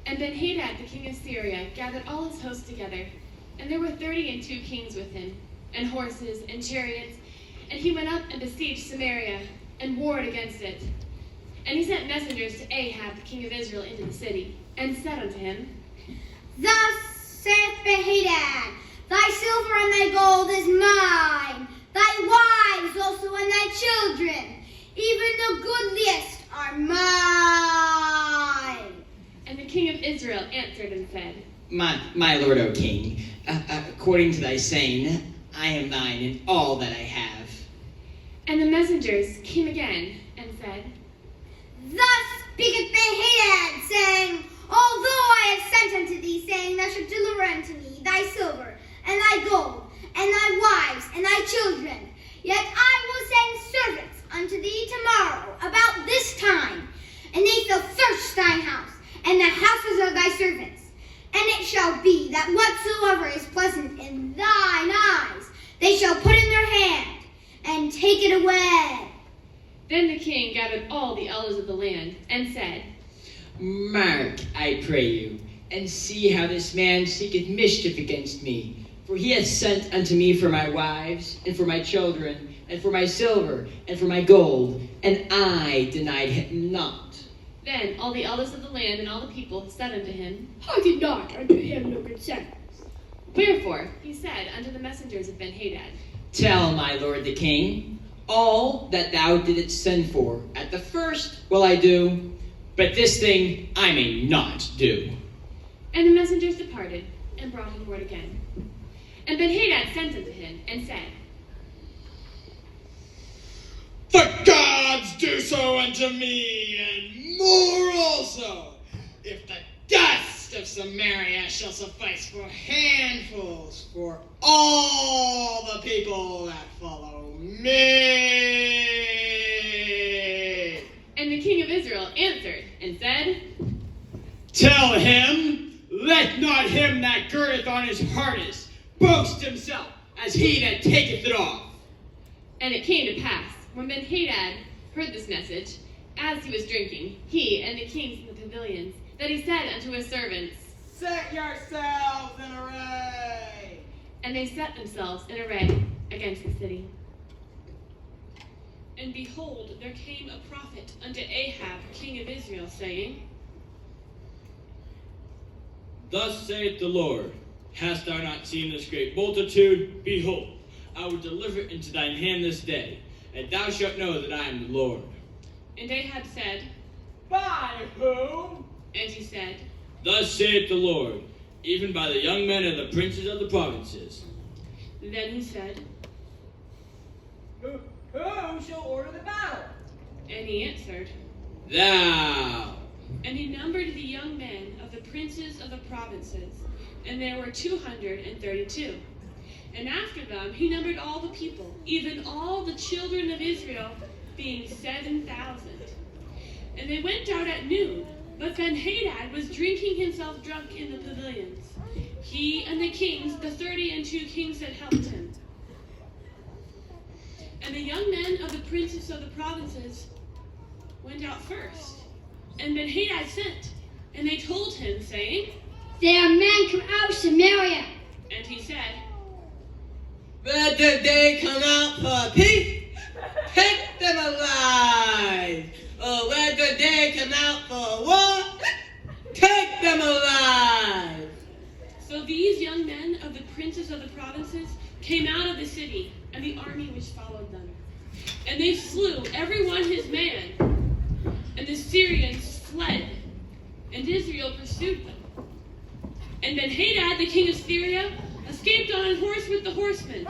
And BenHadad, the king of Syria, gathered all his hosts together, and there were 32 kings with him, and horses and chariots, and he went up and besieged Samaria, and warred against it. And he sent messengers to Ahab, the king of Israel, into the city, and said unto him, Thus saith BenHadad, Thy silver and thy gold is mine, thy wives also and thy children, even the goodliest are mine. And the king of Israel answered and said, My lord, O king, according to thy saying, I am thine in all that I have. And the messengers came again and said, Thus speaketh BenHadad, saying, Although I have sent unto thee, saying, Thou shalt deliver unto me thy silver, and thy gold, and thy wives, and thy children, yet I will send servants unto thee tomorrow about this time, and they shall search thine house, and the houses of thy servants. And it shall be that whatsoever is pleasant in thine eyes, they shall put in their hand, and take it away. Then the king gathered all the elders of the land, and said, Mark, I pray you, and see how this man seeketh mischief against me. For he hath sent unto me for my wives, and for my children, and for my silver, and for my gold, and I denied him not. Then all the elders of the land and all the people said unto him, Hearken not unto him nor consent. Wherefore he said unto the messengers of BenHadad, Tell my lord the king, all that thou didst send for at the first will I do, but this thing I may not do. And the messengers departed, and brought him word again. And BenHadad sent unto him, and said, The gods do so unto me, and more also, if the dust of Samaria shall suffice for handfuls for all the people that follow me. And the king of Israel answered, and said, Tell him, let not him that girdeth on his harness boast himself as he that taketh it off. And it came to pass, when BenHadad heard this message, as he was drinking, he and the kings in the pavilions, that he said unto his servants, Set yourselves in array. and they set themselves in array against the city. And behold, there came a prophet unto Ahab, king of Israel, saying, Thus saith the Lord, Hast thou not seen this great multitude? Behold, I will deliver it into thine hand this day, and thou shalt know that I am the Lord. And Ahab said, By whom? and he said, Thus saith the Lord, even by the young men and the princes of the provinces. Then he said, Who shall order the battle? and he answered, Thou. and he numbered the young men of the princes of the provinces, and there were 232. And after them he numbered all the people, even all the children of Israel, being 7,000. And they went out at noon, but BenHadad was drinking himself drunk in the pavilions, he and the kings, the 32 kings that helped him. And the young men of the princes of the provinces went out first. And BenHadad sent, and they told him, saying, There are men come out of Samaria. and he said, Let the day come out for peace. Take them alive. Oh, let the day come out for war. Take them alive. So these young men of the princes of the provinces came out of the city, and the army which followed them. And they slew every one his man, and the Syrians fled, and Israel pursued them. And BenHadad, the king of Syria, escaped on a horse with the horsemen.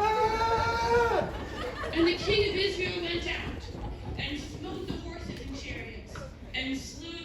And the king of Israel went out, and smote the horses and chariots, and slew